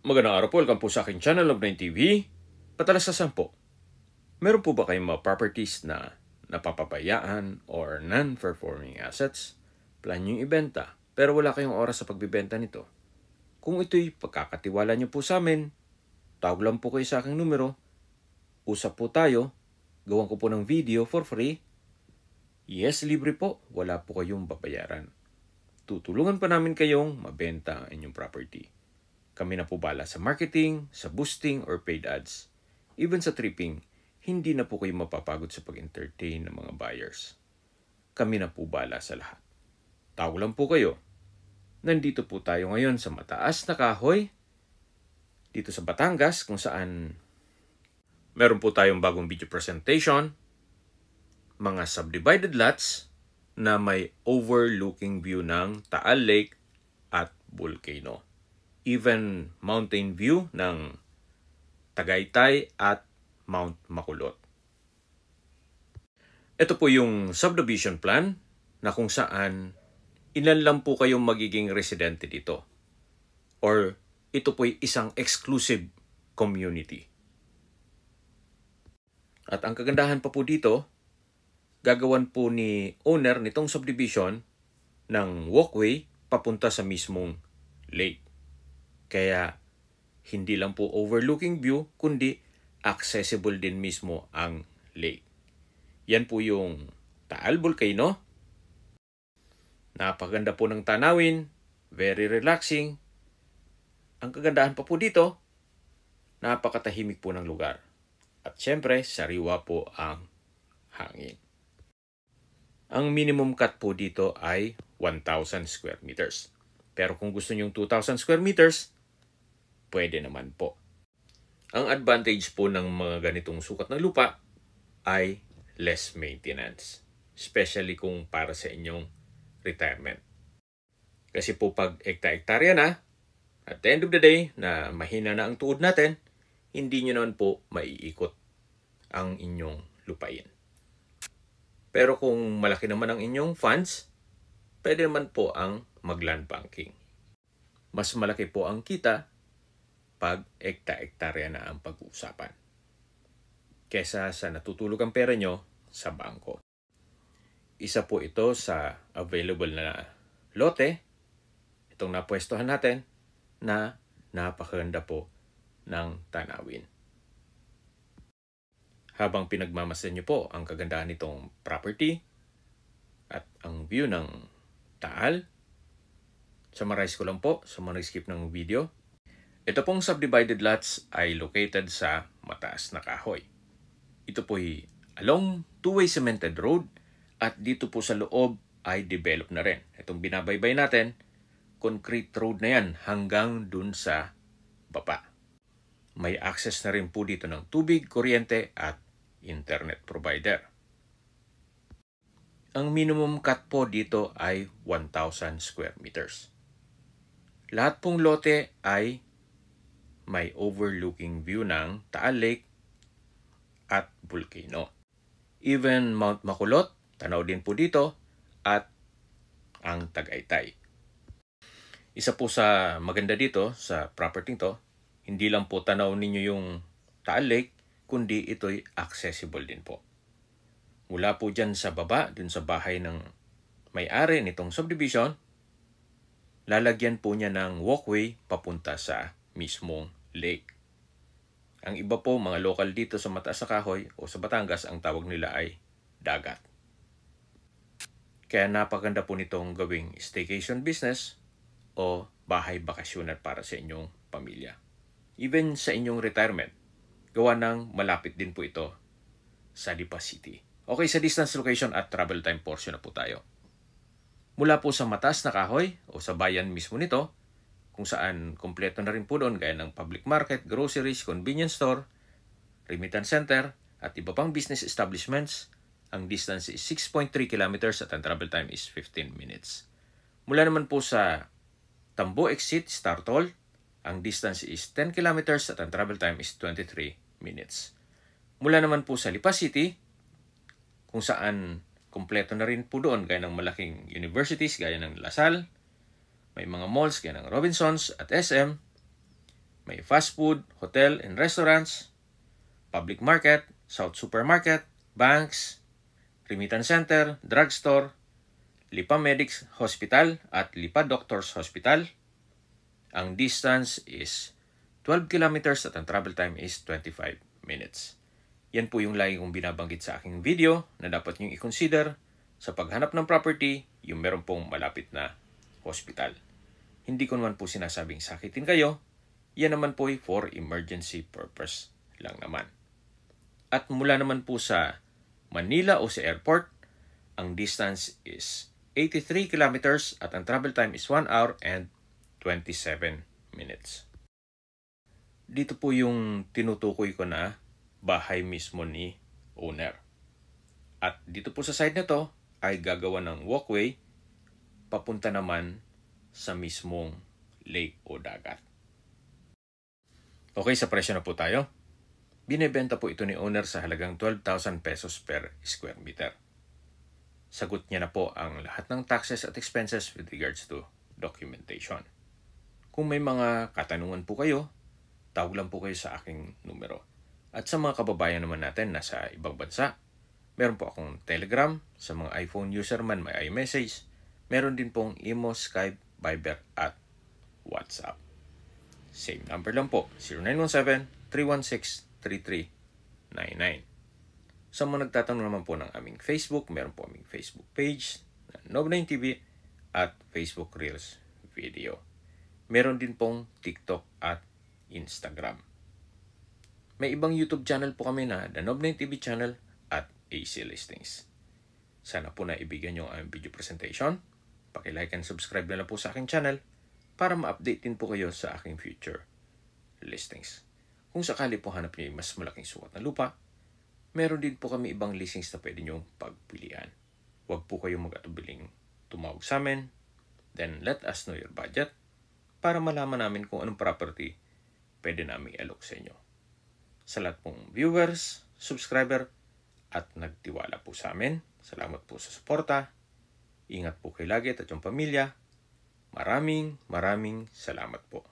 Magandang araw po, welcome po sa aking channel of 9TV. Patalas sa 10. Meron po ba kayong mga properties na napapabayaan or non-performing assets? Plan nyo yung ibenta, pero wala kayong oras sa pagbibenta nito. Kung ito'y pagkakatiwala nyo po sa amin, tawag lang po kayo sa aking numero. Usap po tayo, gawan ko po ng video for free. Yes, libre po, wala po kayong babayaran. Tutulungan pa namin kayong mabenta ang inyong property. Kami na po bala sa marketing, sa boosting or paid ads. Even sa tripping, hindi na po kayo mapapagod sa pag-entertain ng mga buyers. Kami na po bala sa lahat. Tawag lang po kayo. Nandito po tayo ngayon sa mataas na kahoy, dito sa Batangas, kung saan meron po tayong bagong video presentation, mga subdivided lots na may overlooking view ng Taal Lake at Volcano. Even mountain view ng Tagaytay at Mount Makulot. Ito po yung subdivision plan na kung saan ilan lang po kayong magiging residente dito. Or ito po ay isang exclusive community. At ang kagandahan pa po dito, gagawan po ni owner nitong subdivision ng walkway papunta sa mismong lake. Kaya hindi lang po overlooking view, kundi accessible din mismo ang lake. Yan po yung Taal Volcano. Napaganda po ng tanawin, very relaxing. Ang kagandahan pa po dito, napakatahimik po ng lugar. At syempre, sariwa po ang hangin. Ang minimum cut po dito ay 1,000 square meters. Pero kung gusto nyo 2,000 square meters, pwede naman po. Ang advantage po ng mga ganitong sukat ng lupa ay less maintenance. Especially kung para sa inyong retirement. Kasi po pag ekta-ektarya na, at the end of the day, na mahina na ang tuod natin, hindi nyo naman po maiikot ang inyong lupain. Pero kung malaki naman ang inyong funds, pwede naman po ang mag-land banking. Mas malaki po ang kita pag ekta-ektarya na ang pag-uusapan kesa sa natutulog ang pera nyo sa bangko. Isa po ito sa available na lote, itong napwestohan natin, na napakaganda po ng tanawin. Habang pinagmamasan nyo po ang kagandahan nitong property at ang view ng Taal, summarize ko lang po sa mga nag-skip ng video. Ito pong subdivided lots ay located sa mataas na kahoy. Ito po ay along two-way cemented road at dito po sa loob ay develop na rin. Itong binabaybay natin, concrete road na yan hanggang dun sa baba. May access na rin po dito ng tubig, kuryente at internet provider. Ang minimum cut po dito ay 1,000 square meters. Lahat pong lote ay may overlooking view ng Taal Lake at Volcano. Even Mount Makulot, tanaw din po dito, at ang Tagaytay. Isa po sa maganda dito sa property to, hindi lang po tanaw ninyo yung Taal Lake, kundi ito'y accessible din po. Mula po dyan sa baba, dun sa bahay ng may-ari nitong subdivision, lalagyan po niya ng walkway papunta sa mismong lake. Ang iba po, mga local dito sa mataas na kahoy o sa Batangas, ang tawag nila ay dagat. Kaya napaganda po nitong gawing staycation business o bahay bakasyonan para sa inyong pamilya. Even sa inyong retirement, gawa ng malapit din po ito sa Lipa City. Okay, sa distance, location at travel time portion na po tayo. Mula po sa mataas na kahoy o sa bayan mismo nito, kung saan kompleto na rin po doon gaya ng public market, groceries, convenience store, remittance center, at iba pang business establishments, ang distance is 6.3 kilometers at ang travel time is 15 minutes. Mula naman po sa Tambo Exit, Star Toll, ang distance is 10 kilometers at ang travel time is 23 minutes. Mula naman po sa Lipa City, kung saan kompleto na rin po doon gaya ng malaking universities gaya ng LaSalle, may mga malls gaya ng Robinsons at SM, May fast food, hotel and restaurants, public market, South Supermarket, banks, remittance center, drugstore, Lipa Medics Hospital at Lipa Doctors Hospital. Ang distance is 12 kilometers at ang travel time is 25 minutes. Yan po yung lagi kong binabanggit sa aking video na dapat nyo i-consider sa paghanap ng property, yung meron pong malapit na hospital. Hindi ko naman po sinasabing sakitin kayo, yan naman po ay for emergency purpose lang naman. At mula naman po sa Manila o sa airport, ang distance is 83 kilometers at ang travel time is 1 hour and 27 minutes. Dito po yung tinutukoy ko na bahay mismo ni owner. At dito po sa side na to ay gagawa ng walkway papunta naman sa mismong lake o dagat. Okay, sa presyo na po tayo. Binebenta po ito ni owner sa halagang 12,000 pesos per square meter. Sagot niya na po ang lahat ng taxes at expenses with regards to documentation. Kung may mga katanungan po kayo, tawag lang po kayo sa aking numero. At sa mga kababayan naman natin nasa ibang bansa, meron po akong Telegram. Sa mga iPhone user man may iMessage. Meron din pong Imo, Skype, Viber at WhatsApp. Same number lang po, 0917-316-3399. Sa mga nagtatanong naman po ng aming Facebook, meron po aming Facebook page na Nob9 TV at Facebook Reels Video. Meron din pong TikTok at Instagram. May ibang YouTube channel po kami na The Nob9 TV channel at AC Listings. Sana po na ibigyan nyo ang video presentation. Paki-like and subscribe na lang po sa aking channel para ma-update din po kayo sa aking future listings. Kung sakali po hanap niyo mas malaking sukat na lupa, meron din po kami ibang listings na pwede nyong pagpilian. Huwag po kayong mag-atubiling tumawag sa amin. Then let us know your budget para malaman namin kung anong property pwede namin i-alok sa inyo. Sa lahat pong viewers, subscriber, at nagtiwala po sa amin, salamat po sa suporta. Ingat po kayo lagi at yung pamilya. Maraming salamat po.